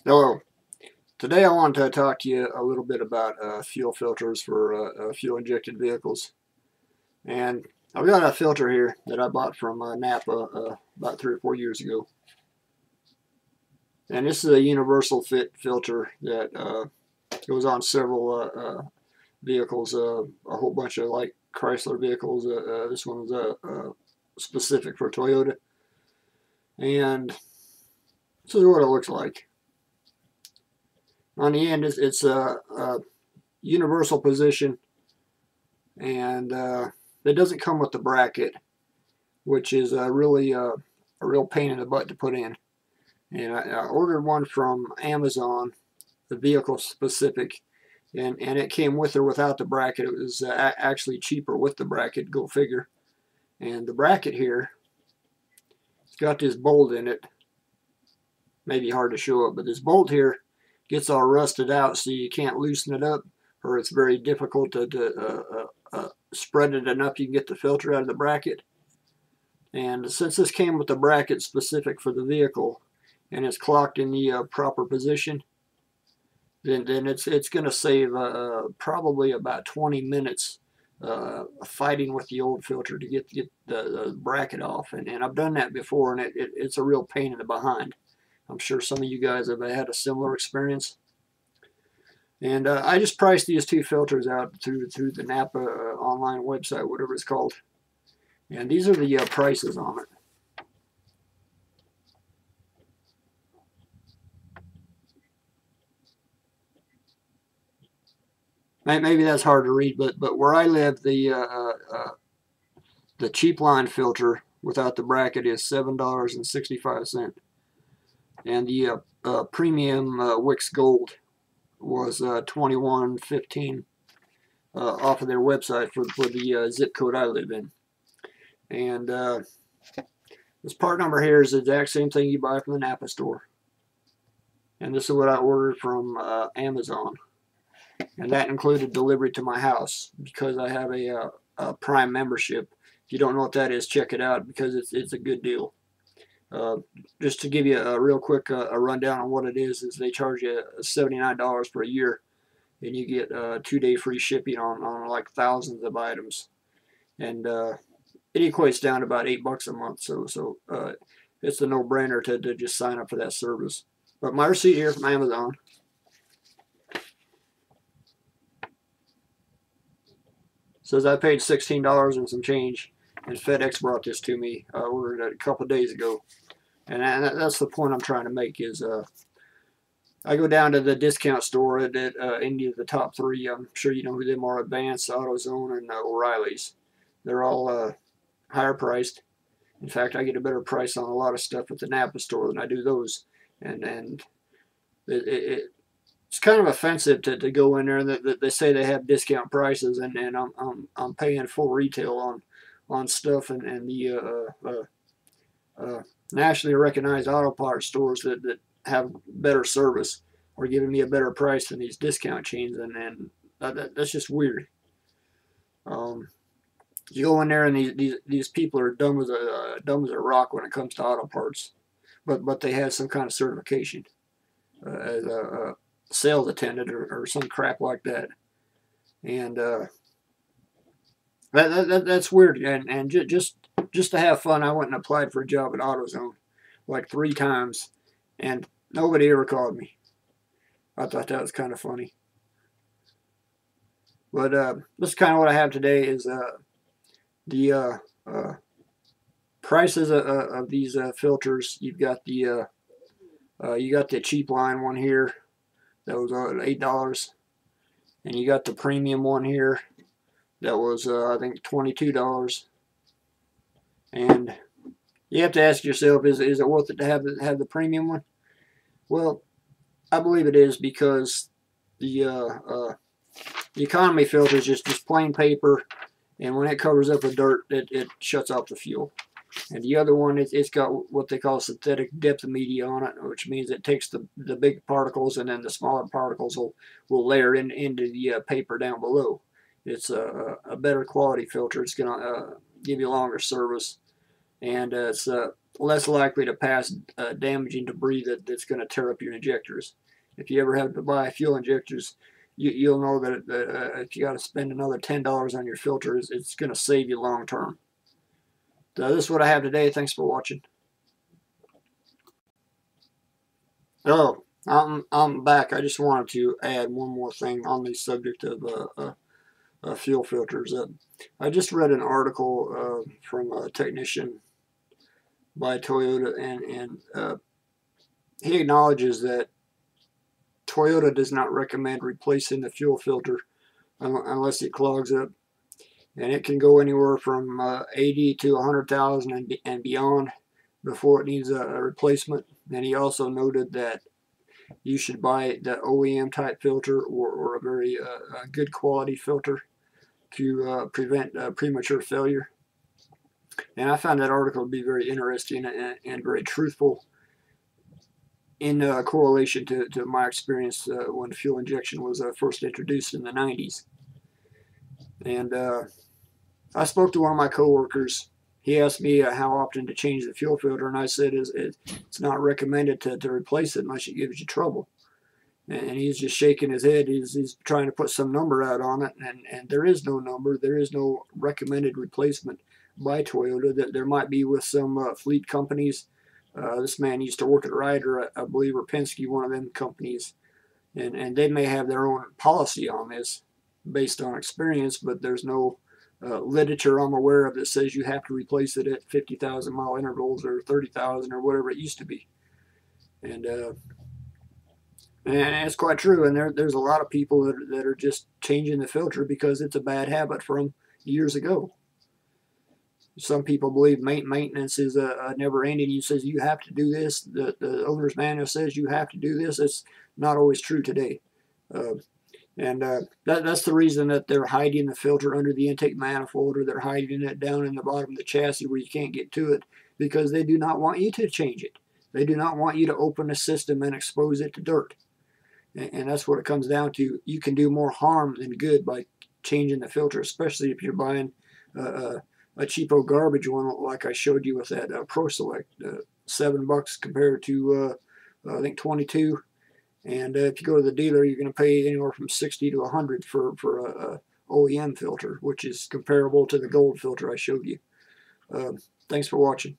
Hello. Today I want to talk to you a little bit about fuel filters for fuel-injected vehicles. And I've got a filter here that I bought from NAPA about 3 or 4 years ago. And this is a universal fit filter that goes on several vehicles, a whole bunch of like Chrysler vehicles. This one was specific for Toyota. And this is what it looks like. On the end, it's a universal position, and it doesn't come with the bracket, which is really a real pain in the butt to put in. And I ordered one from Amazon, the vehicle specific, and it came with or without the bracket. It was actually cheaper with the bracket, go figure. And the bracket here, it's got this bolt in it. Maybe hard to show it, but this bolt here gets all rusted out, so you can't loosen it up, or it's very difficult to spread it enough you can get the filter out of the bracket. And since this came with the bracket specific for the vehicle and it's clocked in the proper position, then it's going to save probably about 20 minutes fighting with the old filter to get the bracket off. And I've done that before, and it's a real pain in the behind. I'm sure some of you guys have had a similar experience. And I just priced these two filters out through the NAPA online website, whatever it's called. And these are the prices on it. Maybe that's hard to read, but where I live, the cheap line filter without the bracket is $7.65, and the premium Wix Gold was $21.15 off of their website for the zip code I live in. And this part number here is the exact same thing you buy from the NAPA store. And this is what I ordered from Amazon. And that included delivery to my house because I have a Prime membership. If you don't know what that is, check it out because it's a good deal. Just to give you a real quick a rundown on what it is they charge you $79 for a year, and you get 2-day free shipping on like thousands of items, and it equates down to about $8 a month. So it's a no-brainer to just sign up for that service. But my receipt here from Amazon says I paid $16 and some change, and FedEx brought this to me. I ordered it a couple of days ago, and that's the point I'm trying to make. Is I go down to the discount store at any of the top three. I'm sure you know who them are: Advance, AutoZone, and O'Reilly's. They're all higher priced. In fact, I get a better price on a lot of stuff at the NAPA store than I do those. And it's kind of offensive to go in there that they say they have discount prices, and I'm paying full retail on stuff, and the nationally recognized auto parts stores that have better service are giving me a better price than these discount chains, and that's just weird. You go in there and these people are dumb as a rock when it comes to auto parts, but they have some kind of certification as a sales attendant or some crap like that, and that's weird. And just to have fun, I went and applied for a job at AutoZone like 3 times, and nobody ever called me. I thought that was kind of funny. But this is kind of what I have today is the prices of these filters. You've got the cheap line one here that was $8, and you got the premium one here that was I think $22. And you have to ask yourself, is it worth it to have the premium one? Well, I believe it is, because the economy filter is just plain paper, and when it covers up with dirt, it shuts off the fuel. And the other one, it's got what they call synthetic depth media on it, which means it takes the big particles, and then the smaller particles will layer into the paper down below. It's a better quality filter. It's going to give you longer service, and it's less likely to pass damaging debris that's going to tear up your injectors. If you ever have to buy fuel injectors, you'll know that if you got to spend another $10 on your filters, it's going to save you long term. So this is what I have today. Thanks for watching. Oh, I'm back. I just wanted to add one more thing on the subject of fuel filters. I just read an article from a technician by Toyota, and he acknowledges that Toyota does not recommend replacing the fuel filter unless it clogs up, and it can go anywhere from 80 to 100,000 and beyond before it needs a replacement. And he also noted that you should buy the OEM type filter or a very good quality filter to prevent premature failure. And I found that article to be very interesting and very truthful in correlation to my experience when fuel injection was first introduced in the 90s. And I spoke to one of my coworkers. He asked me how often to change the fuel filter, and I said it's not recommended to replace it unless it gives you trouble. And he's just shaking his head. He's trying to put some number out on it, and there is no number. There is no recommended replacement by Toyota. That there might be with some fleet companies. This man used to work at Ryder, I believe, or Penske, one of them companies, and they may have their own policy on this based on experience, but there's no literature I'm aware of that says you have to replace it at 50,000 mile intervals or 30,000 or whatever it used to be. And it's quite true. And there's a lot of people that are just changing the filter because it's a bad habit from years ago. Some people believe maintenance is a never ending. He says you have to do this. The owner's manual says you have to do this. It's not always true today. That's the reason that they're hiding the filter under the intake manifold, or they're hiding it down in the bottom of the chassis where you can't get to it, because they do not want you to change it. They do not want you to open the system and expose it to dirt. And that's what it comes down to. You can do more harm than good by changing the filter, especially if you're buying a cheapo garbage one like I showed you with that Pro Select. $7 compared to I think 22. And if you go to the dealer, you're going to pay anywhere from 60 to 100 for a OEM filter, which is comparable to the gold filter I showed you. Thanks for watching.